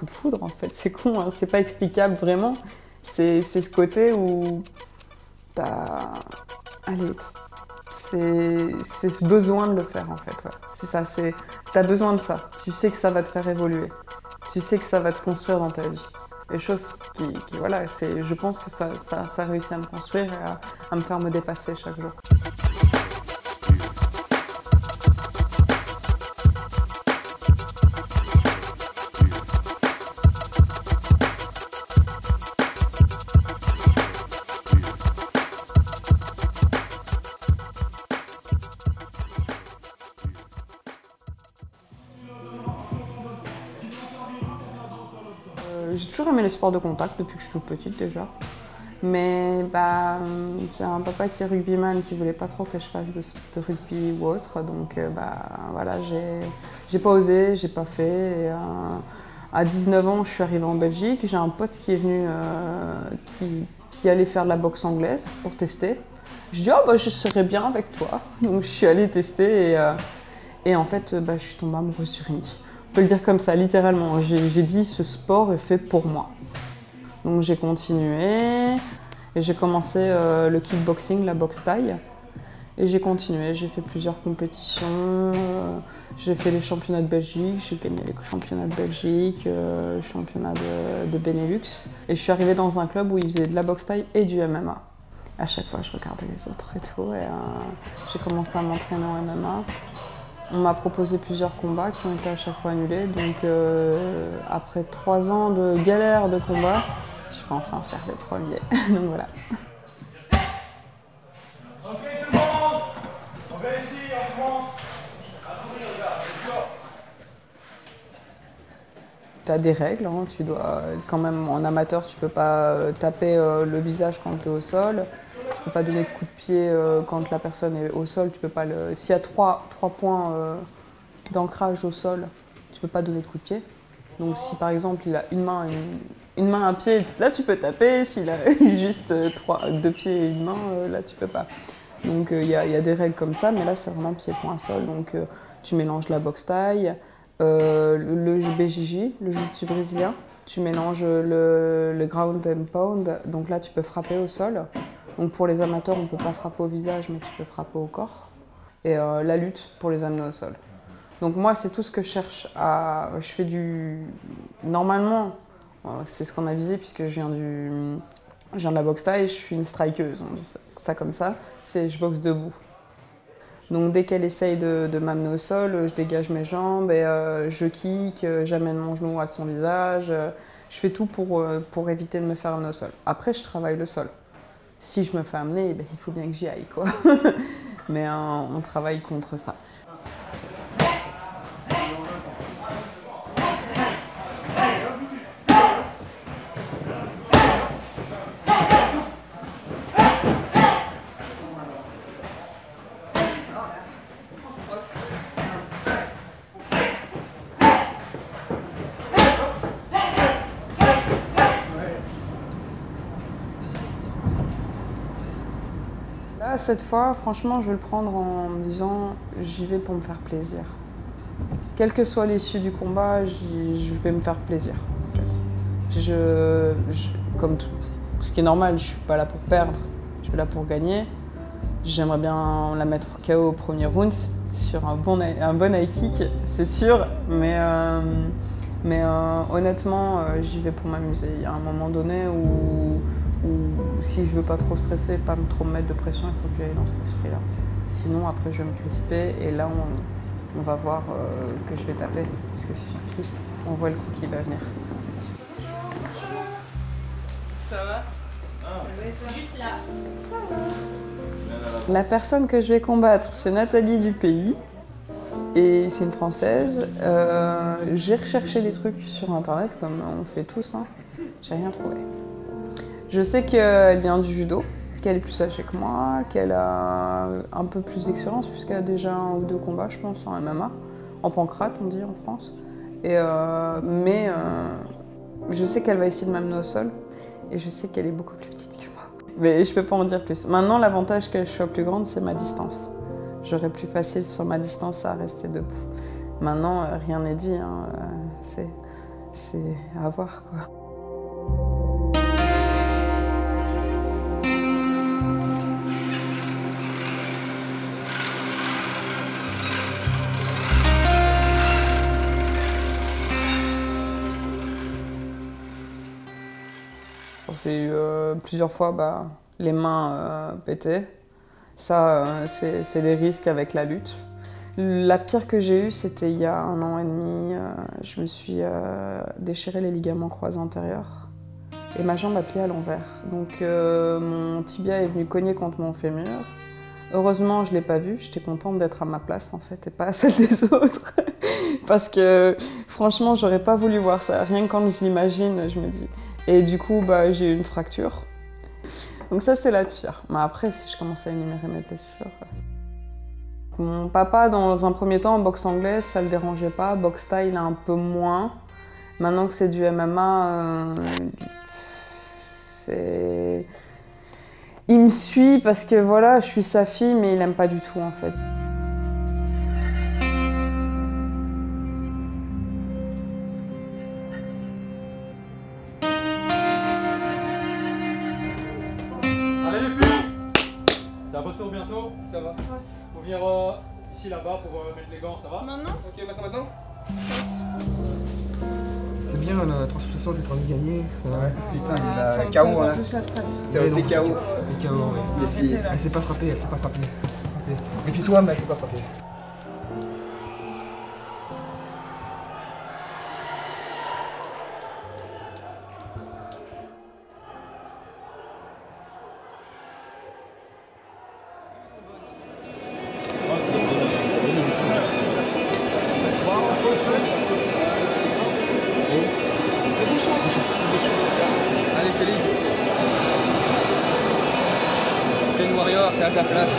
coup de foudre en fait. C'est con, hein, c'est pas explicable vraiment. C'est ce côté où t'as... Allez, c'est ce besoin de le faire en fait. Ouais. C'est ça, t'as besoin de ça. Tu sais que ça va te faire évoluer. Tu sais que ça va te construire dans ta vie. Les choses qui voilà, je pense que ça réussit à me construire et à me faire me dépasser chaque jour. J'ai toujours aimé les sports de contact depuis que je suis toute petite déjà. Mais j'ai un papa qui est rugbyman qui voulait pas trop que je fasse de rugby ou autre. Donc voilà, j'ai pas osé, j'ai pas fait. Et, à 19 ans, je suis arrivée en Belgique. J'ai un pote qui est venu, qui allait faire de la boxe anglaise pour tester. Je dis oh, je serais bien avec toi. Donc je suis allée tester et en fait je suis tombée amoureuse du ring. On peut le dire comme ça, littéralement. J'ai dit ce sport est fait pour moi. Donc j'ai continué et j'ai commencé le kickboxing, la boxe thaï. Et j'ai continué, j'ai fait plusieurs compétitions. J'ai fait les championnats de Belgique, j'ai gagné les championnats de Belgique, championnat de Benelux. Et je suis arrivée dans un club où ils faisaient de la boxe thaï et du MMA. À chaque fois, je regardais les autres et tout. Et j'ai commencé à m'entraîner en MMA. On m'a proposé plusieurs combats qui ont été à chaque fois annulés. Donc après 3 ans de galère de combat, je vais enfin faire les premiers. Donc voilà. Ok tout le monde, on va ici, on commence. Tu as des règles, hein. Tu dois quand même, en amateur, tu peux pas taper le visage quand tu es au sol. Tu peux pas donner de coups de pied quand la personne est au sol. Tu peux pas S'il y a 3 points d'ancrage au sol, tu peux pas donner de coups de pied. Donc si par exemple il a une main, un pied, là tu peux taper. S'il a juste 2 pieds et une main, là tu peux pas. Donc il y a des règles comme ça, mais là c'est vraiment pied-point sol. Donc tu mélanges la boxe thaï, le BJJ, le jiu-jitsu brésilien. Tu mélanges le ground and pound. Donc là tu peux frapper au sol. Donc pour les amateurs, on ne peut pas frapper au visage, mais tu peux frapper au corps. Et la lutte pour les amener au sol. Donc moi, c'est tout ce que je cherche à... Je fais Normalement, c'est ce qu'on a visé, puisque je viens de la boxe thaï, je suis une strikeuse, on dit ça comme ça. Je boxe debout. Donc dès qu'elle essaye de m'amener au sol, je dégage mes jambes et je kick, j'amène mon genou à son visage. Je fais tout pour éviter de me faire amener au sol. Après, je travaille le sol. Si je me fais amener, il faut bien que j'y aille, quoi. Mais on travaille contre ça. Là, cette fois, franchement, je vais le prendre en me disant j'y vais pour me faire plaisir. Quelle que soit l'issue du combat, je vais me faire plaisir, en fait. Comme tout, ce qui est normal, je suis pas là pour perdre, je suis là pour gagner. J'aimerais bien la mettre KO au premier round sur un bon high kick, c'est sûr, mais honnêtement, j'y vais pour m'amuser. Il y a un moment donné où si je veux pas trop stresser, pas trop me mettre de pression, il faut que j'aille dans cet esprit-là. Sinon, après, je vais me crisper et là, on va voir que je vais taper. Parce que si je crispe, on voit le coup qui va venir. Ça va? Juste là. Ça va. La personne que je vais combattre, c'est Nathalie Dupays. Et c'est une Française. J'ai recherché des trucs sur Internet, comme on fait tous. Hein. J'ai rien trouvé. Je sais qu'elle vient du judo, qu'elle est plus âgée que moi, qu'elle a un peu plus d'expérience, puisqu'elle a déjà 1 ou 2 combats, je pense, en MMA. En pancrate, on dit en France. Mais je sais qu'elle va essayer de m'amener au sol. Et je sais qu'elle est beaucoup plus petite que moi. Mais je peux pas en dire plus. Maintenant, l'avantage que je sois plus grande, c'est ma distance. J'aurais plus facile sur ma distance à rester debout. Maintenant, rien n'est dit. Hein. c'est à voir, quoi. J'ai eu plusieurs fois les mains pétées. Ça, c'est les risques avec la lutte. La pire que j'ai eue, c'était il y a 1 an et demi. Je me suis déchiré les ligaments croisés antérieurs et ma jambe a plié à l'envers. Donc mon tibia est venu cogner contre mon fémur. Heureusement, je ne l'ai pas vu. J'étais contente d'être à ma place en fait et pas à celle des autres. Parce que franchement, j'aurais pas voulu voir ça. Rien que quand je l'imagine, je me dis... Et du coup, j'ai eu une fracture. Donc ça, c'est la pire. Mais après, si je commence à énumérer mes blessures... Mon papa, dans un premier temps, en boxe anglaise, ça le dérangeait pas. Boxe thaï, un peu moins. Maintenant que c'est du MMA, c'est... Il me suit parce que voilà, je suis sa fille, mais il aime pas du tout en fait. Allez les filles, c'est à votre tour bientôt. Ça va. Faut venir ici là-bas pour mettre les gants, ça va? Maintenant? Ok, maintenant. C'est bien, la 360 est en train de gagner. Ouais, putain, il a KO là. Il a été KO. Elle est KO, ouais. Elle s'est pas frappée, elle s'est pas frappée. Méfie-toi, mais elle s'est pas frappée. Allez, Kelly. C'est une warrior, t'es à ta place.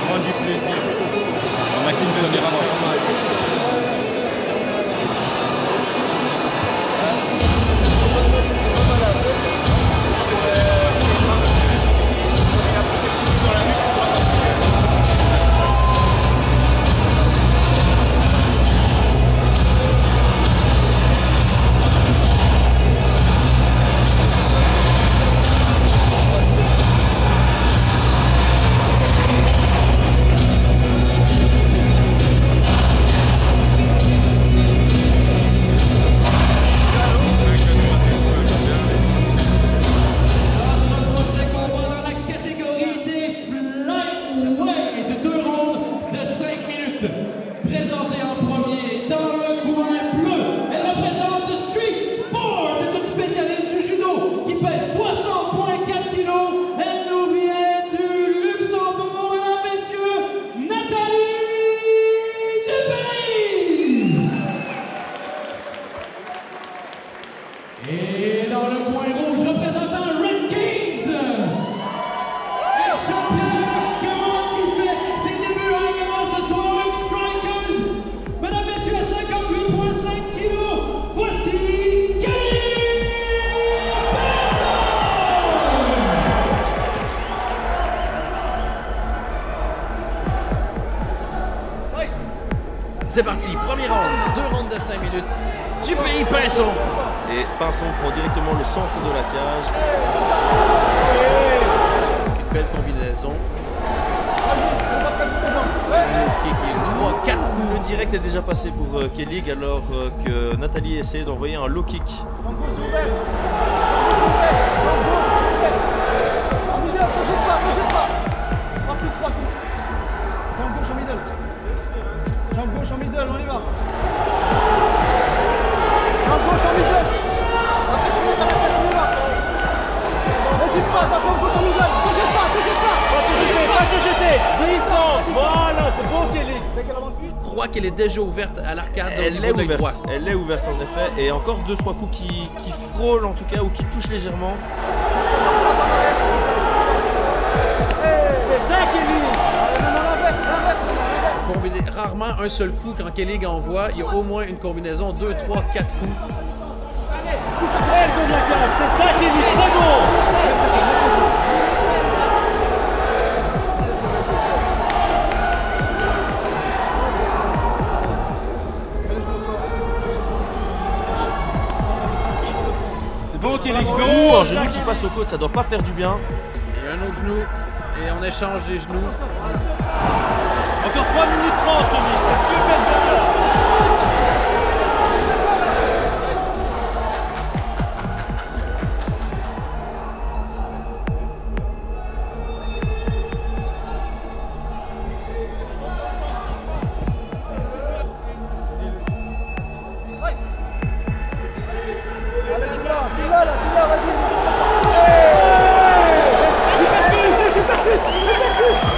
Prends du plaisir. On a qu'une deuxième avant. Présentée en premier dans le coin bleu, elle représente Street Sports. C'est une spécialiste du judo qui pèse 60,4 kg. Elle nous vient du Luxembourg, mesdames, messieurs, Nathalie Dupéry. Et dans le coin rouge, représentant Red Kings, une championne qui fait ses débuts en règlement ce soir. Mesdames, messieurs, à 58,5 kg, voici Kelly Benson. C'est parti, premier round, 2 rounds de 5 minutes. Dupéry Pinson. Et Pinson prend directement le centre de la cage. Avec une belle combinaison. Le kick est 3-4 coups. Le direct est déjà passé pour Kelly alors que Nathalie essaie d'envoyer un low kick. Jambe gauche en middle, on y va. Jambe gauche en middle. Après tu montes à la tête, on y va. N'hésite pas, ta jambe gauche en middle. Te jette pas. Pas te jeter. Descends. Voilà, c'est bon Kelly. Crois qu'elle est déjà ouverte à l'arcade au Elle niveau est de l'œil droit. ouverte, elle est ouverte en effet. Et encore 2-3 coups qui frôlent en tout cas ou qui touchent légèrement. C'est ça Kelly. Rarement un seul coup quand Kelly envoie, il y a au moins une combinaison 2, 3, 4 coups. Elle donne la cage, c'est ça Kelly, très bon. un genou qui passe aux côtes, ça doit pas faire du bien. Et un autre genou. Et on échange les genoux. Encore 3 minutes 30, Tommy. C'est super bien.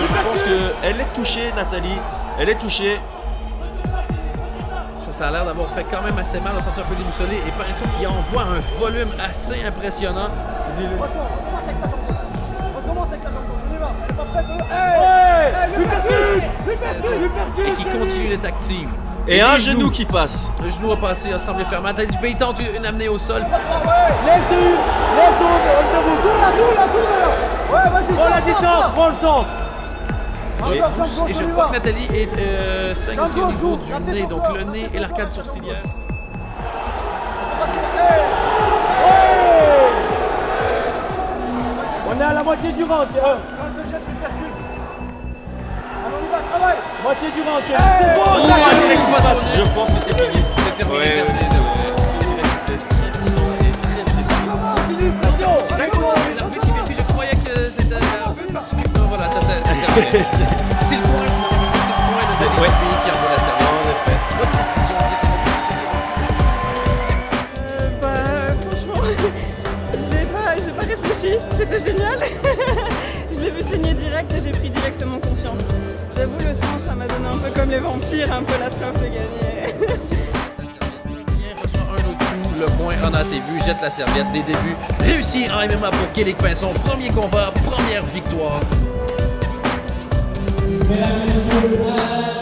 Je pense qu'elle est touchée, Nathalie. Elle est touchée. Ça a l'air d'avoir fait quand même assez mal, on s'en un peu déboussolé. Et Pinson qui envoie un volume assez impressionnant. Et qui continue d'être active. Et un genou qui passe. Le genou a passé, a semblé faire mal. Nathalie Dubé, il tente une amenée au sol. Prends la distance, prends le centre. Et je crois que Nathalie est saigne aussi au niveau du nez, donc le nez et l'arcade sourcilière. On est à la moitié du round. Moitié du round. C'est bon. Je pense que c'est fini. C'est terminé. Ouais, Ça continue, l'arbitre qui vérifie, je croyais que c'était un peu particulier. Non, voilà, ça c'est terminé. C'est le point de Nathalie Dubé qui envoie la serviette. En effet. Votre décision, Franchement, j'ai pas réfléchi, c'était génial. Je l'ai vu saigner direct et j'ai pris directement confiance. J'avoue, le sang, ça m'a donné un peu comme les vampires, un peu la soif de gagner. Reçoit un autre coup, le point en a ses vues, jette la serviette des débuts. Réussi en MMA pour Kélik Pinson, premier combat, première victoire. Mesdames et messieurs,